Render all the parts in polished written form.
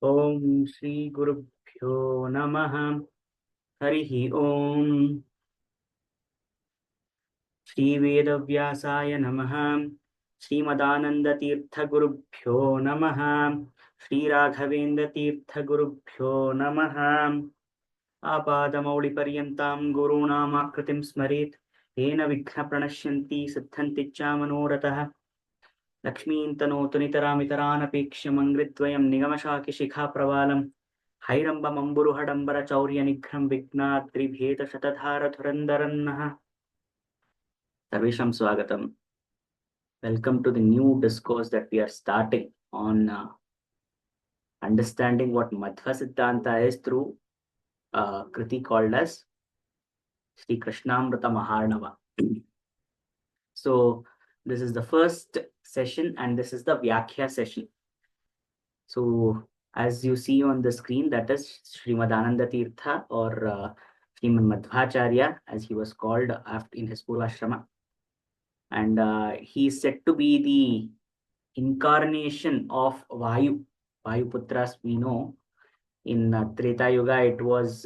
Om Shri Gurubhyo Namaha. Harihi Om. Shri Vedavyasaya Namaha. Srimadananda Tirtha Gurubhyo Namaha. Shri Raghavendra Tirtha Gurubhyo Namaha. Apadamauli Paryantam Gurunam Smarit. Tena Vighna Pranashyanti Siddhanti Manoratah. लक्ष्मीं तनोतु नितरामितरानपेक्ष्यमङ्घ्रिद्वयं निगमशाकिशिखा प्रवालं हैरम्बमम्बुरुहडम्बरचौर्यनिघ्नं विघ्नाद्रिभेदशतधारधुरन्धरन्नः सर्वेषां स्वागतम्. Welcome to the new discourse that we are starting on understanding what Madhva Siddhanta is through a kriti called as Shri Krishnamruta Maharnava. So this is the first session and this is the Vyakhya session. So as you see on the screen, that is Srimad Ananda Tirtha or Srimad Madhvacharya, as he was called after in his Purvashrama. And he is said to be the incarnation of Vayu. Vayuputras, we know. In Treta Yuga, it was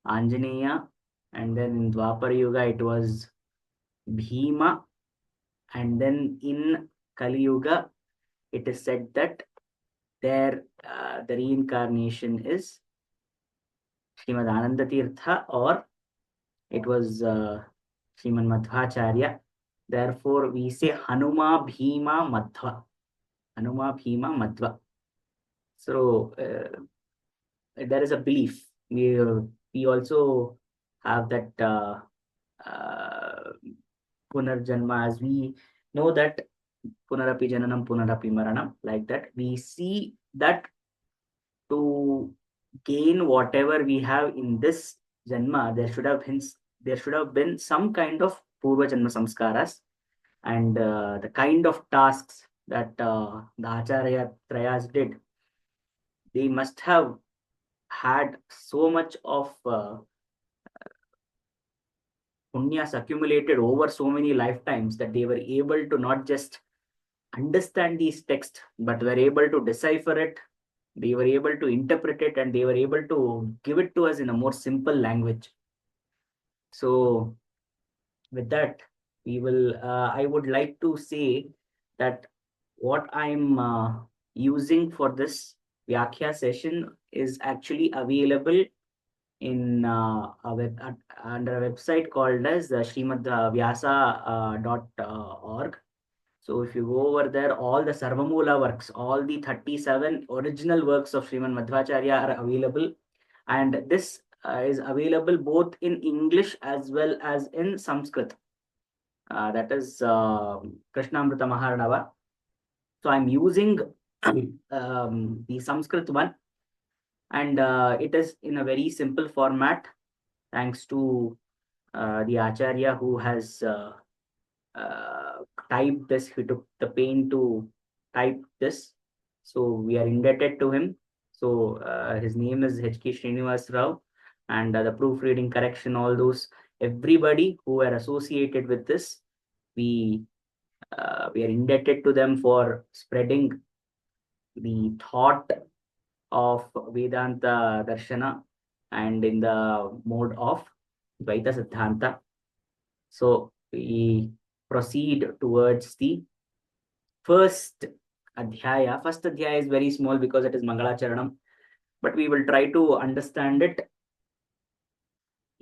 Anjaneya. And then in Dwapar Yuga, it was Bhima. And then in Kali Yuga, it is said that there the reincarnation is Srimad Ananda Tirtha or it was Srimad Madhvacharya. Therefore, we say Hanuma Bhima Madhva. Hanuma Bhima Madhva. So, there is a belief. We also have that Punarjanma, as we know that Punarapi Jananam, Punarapi Maranam, like that. We see that to gain whatever we have in this Janma, there should have been some kind of Purva Janma Samskaras and the kind of tasks that the Acharya Trayas did. They must have had so much of punyas accumulated over so many lifetimes that they were able to not just understand these texts, but were able to decipher it, they were able to interpret it, and they were able to give it to us in a more simple language. So, with that, I would like to say that what I'm using for this Vyakhya session is actually available in under a website called as srimadvyasa.org. So if you go over there, all the Sarvamula works, all the 37 original works of Srimad Madhvacharya are available. And this is available both in English as well as in Sanskrit. That is Krishnamruta Maharnava. So I'm using the Sanskrit one. And it is in a very simple format, thanks to the Acharya who has typed this. He took the pain to type this. So we are indebted to him. So his name is H.K. Srinivas Rao, and the proofreading, correction, all those, everybody who are associated with this, we are indebted to them for spreading the thought of Vedanta Darshana and in the mode of Dvaita Siddhanta. So we proceed towards the first adhyaya. First adhyaya is very small because it is Mangalacharanam, but we will try to understand it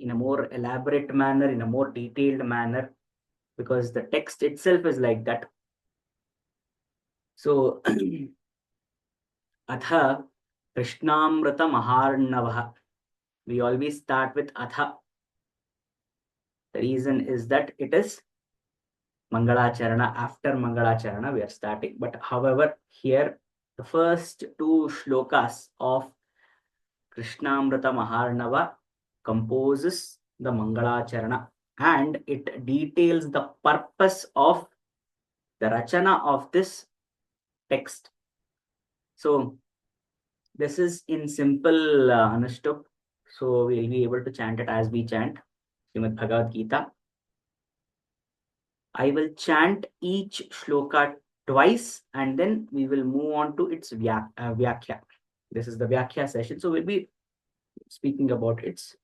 in a more elaborate manner, in a more detailed manner, because the text itself is like that. So, Atha Krishnamruta Maharnavaha. We always start with Atha. The reason is that it is Mangalacharana. After Mangalacharana, we are starting. But however, here the first two shlokas of Krishnamruta Maharnava composes the Mangalacharana, and it details the purpose of the Rachana of this text. So this is in simple Anushtup. So we'll be able to chant it as we chant Srimad Bhagavad Gita. I will chant each shloka twice and then we will move on to its Vyakhya. This is the Vyakhya session. So we'll be speaking about its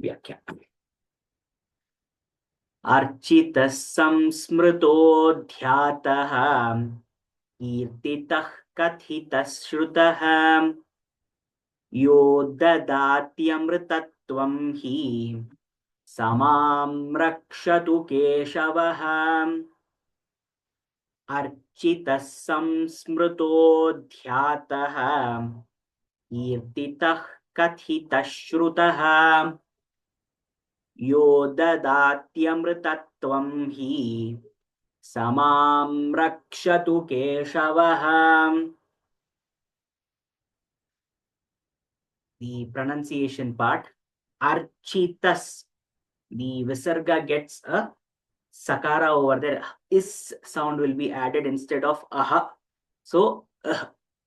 Vyakhya. Architah samsmrutodhyatah कीर्तितः कथितः श्रुतः यो ददात्यमृतत्वं हि समां रक्षतु केशवः अर्चितः संस्मृतोऽध्यातः कीर्तितः कथितः श्रुतः यो ददात्यमृतत्वं हि समां रक्षतु केशवः. The pronunciation part, architas, the visarga gets a sakara over there. Is sound will be added instead of aha. So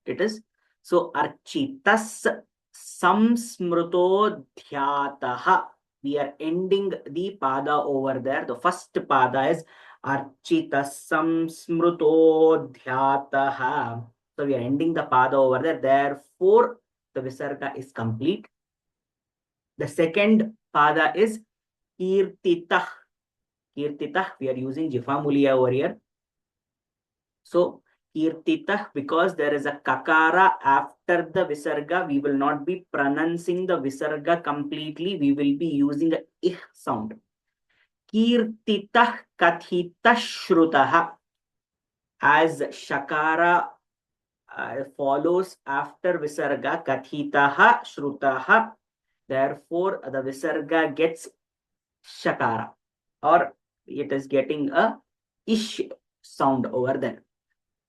it is. So architas samsmrutodhyataha. We are ending the pada over there. The first pada is architas samsmrutodhyataha. So we are ending the pada over there. Therefore, the visarga is complete. The second pada is kirtitah. Kirtitah, we are using Jifamuliya over here. So kirtitah, because there is a kakara after the visarga, we will not be pronouncing the visarga completely. We will be using a ih sound. Kirtitah kathitah shrutah. As shakara follows after visarga, kathitaha shrutaha. Therefore, the visarga gets shakara, or it is getting a ish sound over there.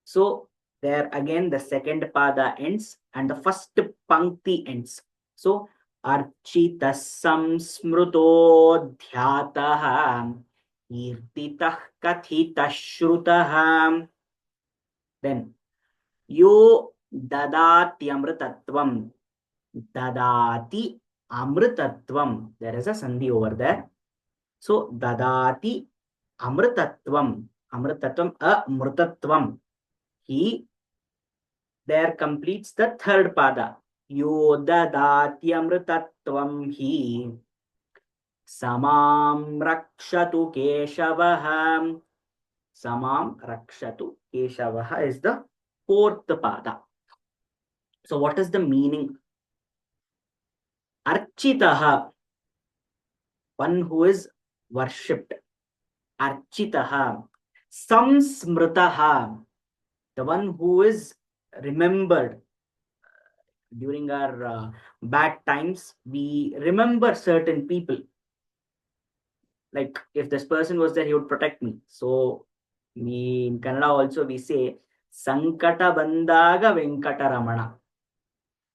So there again the second pada ends and the first pankti ends. So archita samsmrutodhyatah kirtitah kathitah shrutah. Then yo dadati amritatvam. Dadati amritatvam. There is a sandhi over there. So dadati amritatvam. Amritatvam, amritatvam. He there completes the third pada. Yo dadati amritatvam hi samam rakshatu keshavah. Samam rakshatu keshavah is the fourth pada. So what is the meaning? Architaha, one who is worshipped. Architaha. Samsmritaha, the one who is remembered. During our bad times, we remember certain people. Like if this person was there, he would protect me. So in Kannada also we say Sankata Bandaga Venkataramana.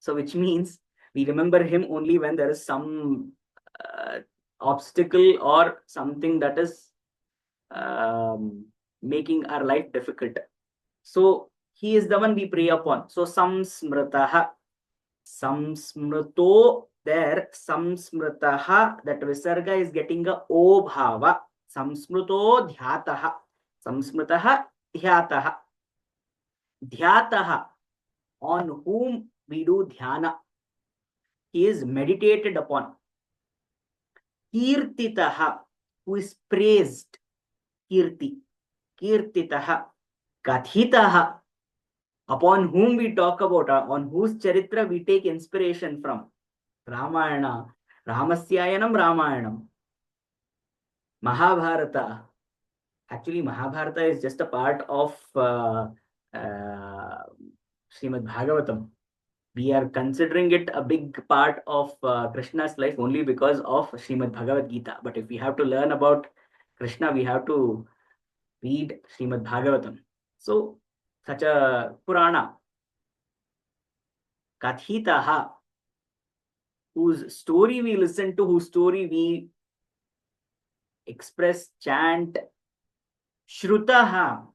So which means we remember him only when there is some obstacle or something that is making our life difficult. So he is the one we pray upon. So samsmritaha. Samsmrito, there samsmritaha, that visarga is getting a o bhava. Samsmrito dhyataha. Samsmritaha dhyataha. Dhyataha, on whom we do dhyana. He is meditated upon. Kirtitaha, who is praised. Kirti. Kirtitaha. Kathitaha, upon whom we talk about, on whose charitra we take inspiration from. Ramayana, Ramasyayanam Ramayanam. Mahabharata. Actually, Mahabharata is just a part of Srimad Bhagavatam. We are considering it a big part of Krishna's life only because of Srimad Bhagavad Gita. But if we have to learn about Krishna, we have to read Srimad Bhagavatam. So, such a Purana. Kathitaha, whose story we listen to, whose story we express, chant. Shrutaha,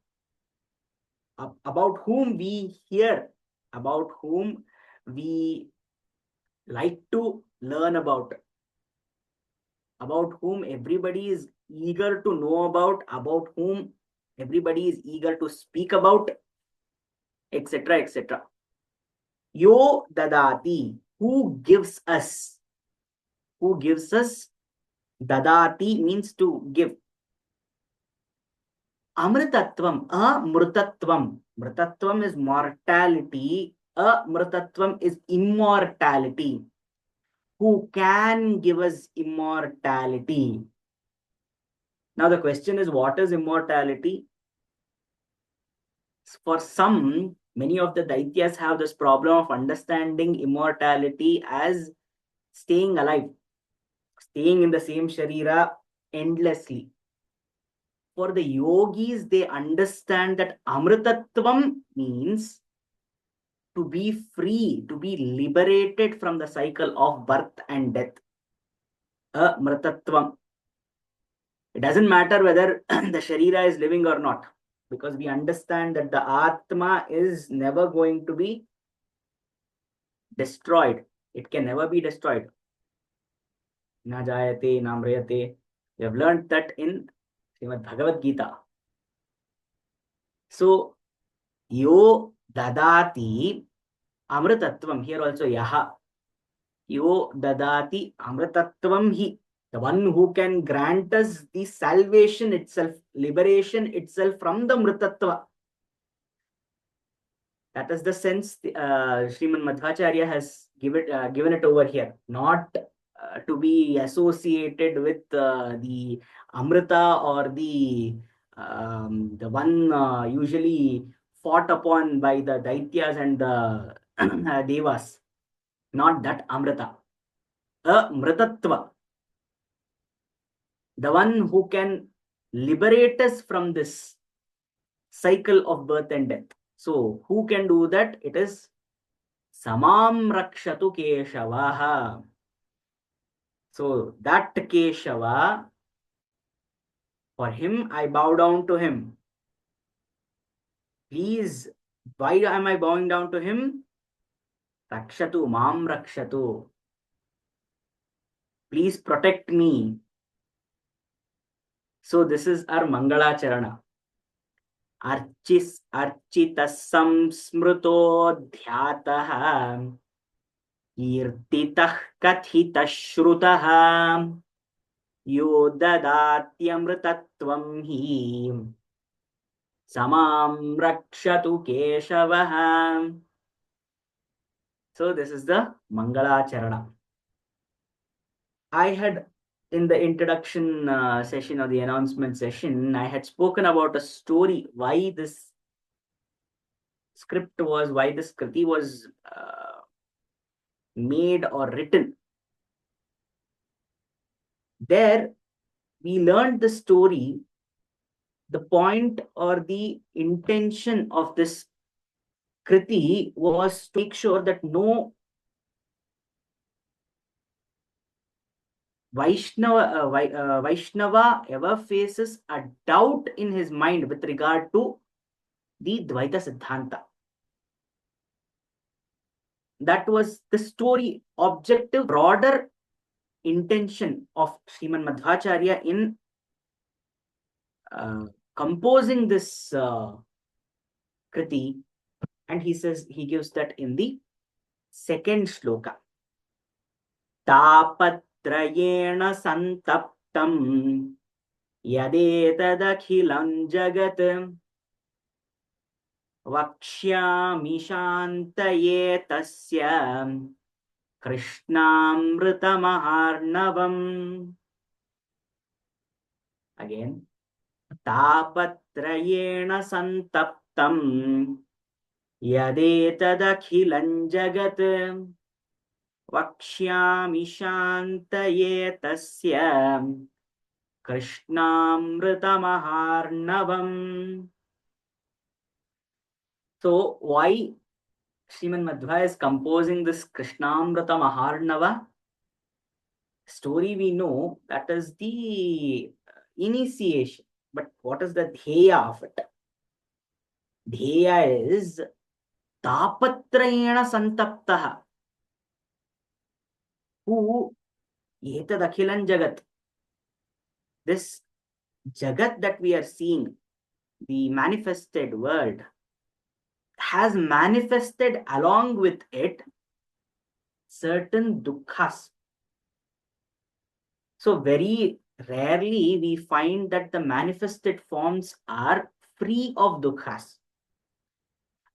about whom we hear, about whom we like to learn about whom everybody is eager to know about whom everybody is eager to speak about, etc., etc. Yo dadati, who gives us? Who gives us? Dadati means to give. Amritatvam, amrutatvam. Mritatvam is mortality. Amritatvam is immortality. Who can give us immortality? Now the question is, what is immortality? For some, many of the Daityas have this problem of understanding immortality as staying alive, staying in the same Sharira endlessly. For the yogis, they understand that Amritatvam means to be free, to be liberated from the cycle of birth and death. Amritatvam. It doesn't matter whether the Sharira is living or not, because we understand that the Atma is never going to be destroyed. It can never be destroyed. Na jayate, na mriyate. We have learned that in Srimad Bhagavad Gita. So, yo dadati amritatvam. Here also yaha. Yo dadati amritatvam hi. The one who can grant us the salvation itself, liberation itself from the mritatva. That is the sense Sriman Madhvacharya has given it over here, not to be associated with the Amrita or the one usually fought upon by the Daityas and the Devas. Not that Amrita. Mritatva. The one who can liberate us from this cycle of birth and death. So, who can do that? It is Samam Rakshatu Keshavaha. So, that Keshava, for him, I bow down to him. Please, why am I bowing down to him? Rakshatu, Mam Rakshatu. Please protect me. So, this is our Mangala Charana. Archita Samsmruto Dhyataha. Kirtitah Kathitah Shrutaha. Yo dadatyamritatvam hi samam rakshatu keshavaha. So this is the Mangala Charana. I had, in the introduction session or the announcement session, I had spoken about a story, why this Kriti was made or written. There, we learned the story. The point or the intention of this Kriti was to make sure that no Vaishnava ever faces a doubt in his mind with regard to the Dvaita Siddhanta. That was the story, objective, broader intention of Sriman Madhvacharya in composing this Kriti, and he gives that in the second shloka. Tapatrayena santaptam yadetadakhilam jagat vakshyami shantaye tasya Krishnamruta Maharnavam. Again. Tapatrayena santaptam yadetadakhilam jagat vakshyami shantaye tasya Krishnamruta Maharnavam. So, why Sriman Madhva is composing this Krishnamruta Maharnava? Story we know, that is the initiation. But what is the dheya of it? Dheya is tapatrayena santaptaha. Who etadakhilan jagat. This jagat that we are seeing, the manifested world, has manifested along with it certain dukkhas. So very rarely we find that the manifested forms are free of dukkhas.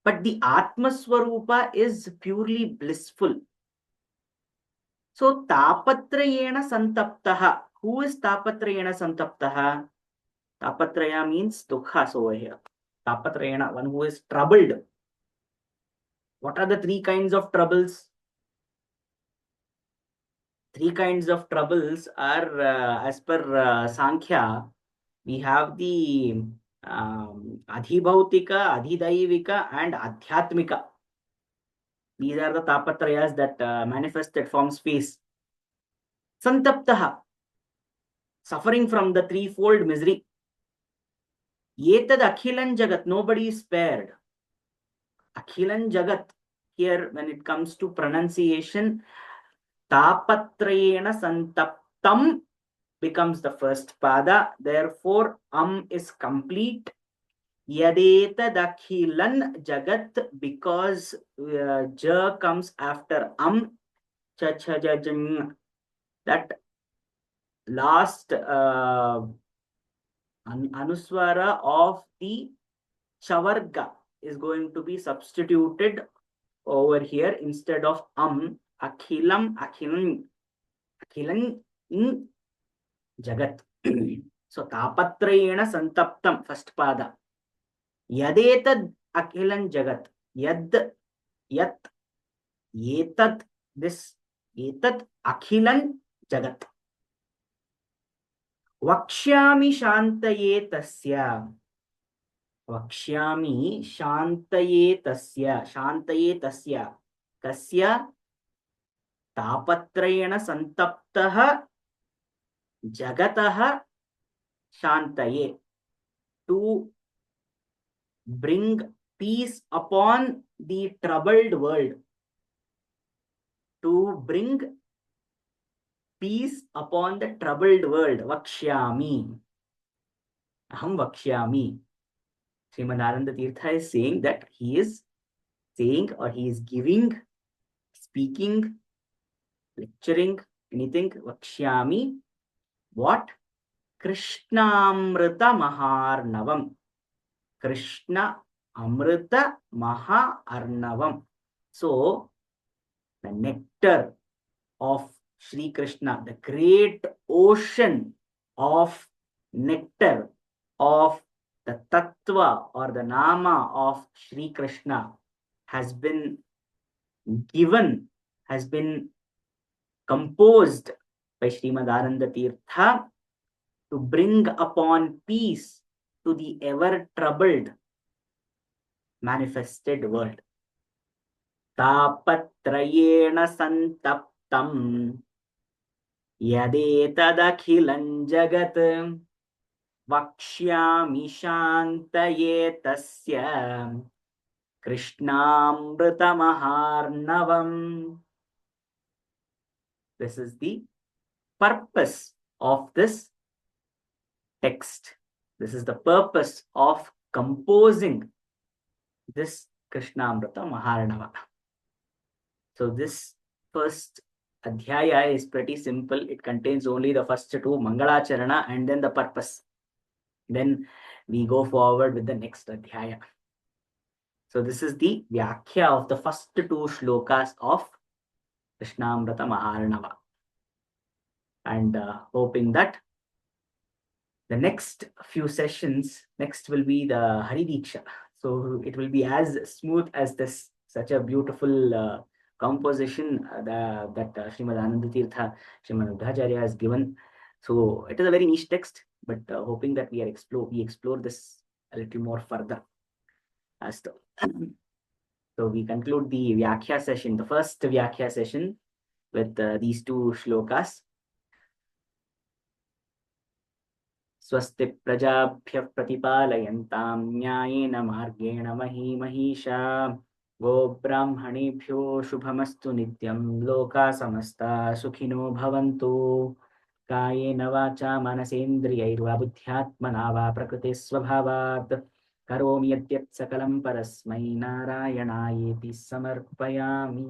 But the Atma Swarupa is purely blissful. So tapatrayena santaptaha. Who is tapatrayena santaptaha? Tapatraya means dukkhas over here. Tapatrayena, one who is troubled. What are the three kinds of troubles? Three kinds of troubles are, as per Sankhya, we have the Adhibhautika, Adhidaivika, and Adhyatmika. These are the tapatrayas that manifested forms face. Santaptaha, suffering from the threefold misery. Yetad akhilan jagat, nobody is spared. Akhilan jagat, here when it comes to pronunciation, tapatrayena santaptam becomes the first pada. Therefore, is complete. Yadeta dakhilan jagat, because ja comes after cha cha ja jang. That last anuswara of the chavarga is going to be substituted over here instead of akhilam in jagat. So tapatrayena santaptam, first pada. Yadetad akhilan jagat, yat yetad, this yetad akhilan jagat. Vakshyami shantaye tasya. Vakshyami shantaye tasya. Kasya tapatrayena santaptaha jagataha shantaye. To bring peace upon the troubled world. To bring peace upon the troubled world. Vakshyami. Aham vakshyami. Srimad Ananda Tirtha is saying that he is saying, or he is giving, speaking, lecturing, anything. Vakshyami. What? Krishnamruta Maharnavam. Krishna Amrita Maharnavam. So, the nectar of Shri Krishna, the great ocean of nectar of the Tattva or the Nama of Shri Krishna has been given, has been composed by Srimad Ananda Tirtha to bring upon peace to the ever troubled manifested world. Tapatrayena santaptam yadetadakhilan jagat vakshyami shantaye tasya Krishnamruta Maharnavam. This is the purpose of this text. This is the purpose of composing this Krishnamruta Maharnava. So this first adhyaya is pretty simple. It contains only the first two, Mangalacharana, and then the purpose. Then we go forward with the next adhyaya. So this is the Vyakhya of the first two shlokas of Krishnamruta Maharnava. And hoping that the next few sessions, next will be the Hari Diksha. So it will be as smooth as this, such a beautiful composition that Srimad Ananda Tirtha, Srimad Madhacharya has given. So it is a very niche text, but hoping that we explore this a little more further. So we conclude the Vyakhya session, the first Vyakhya session, with these two shlokas. स्वस्ति प्रजाभ्यः प्रतिपालयन्तां न्यायेन मार्गेण महीमहीषा गोब्राह्मणेभ्यो शुभमस्तु नित्यं लोकाः समस्ताः सुखिनो भवन्तु कायेन वाचा मनसेन्द्रियैर्वा बुद्ध्यात्मना वा प्रकृतिस्वभावात् करोमि यद्यत् सकलं परस्मै नारायणायेति समर्पयामि.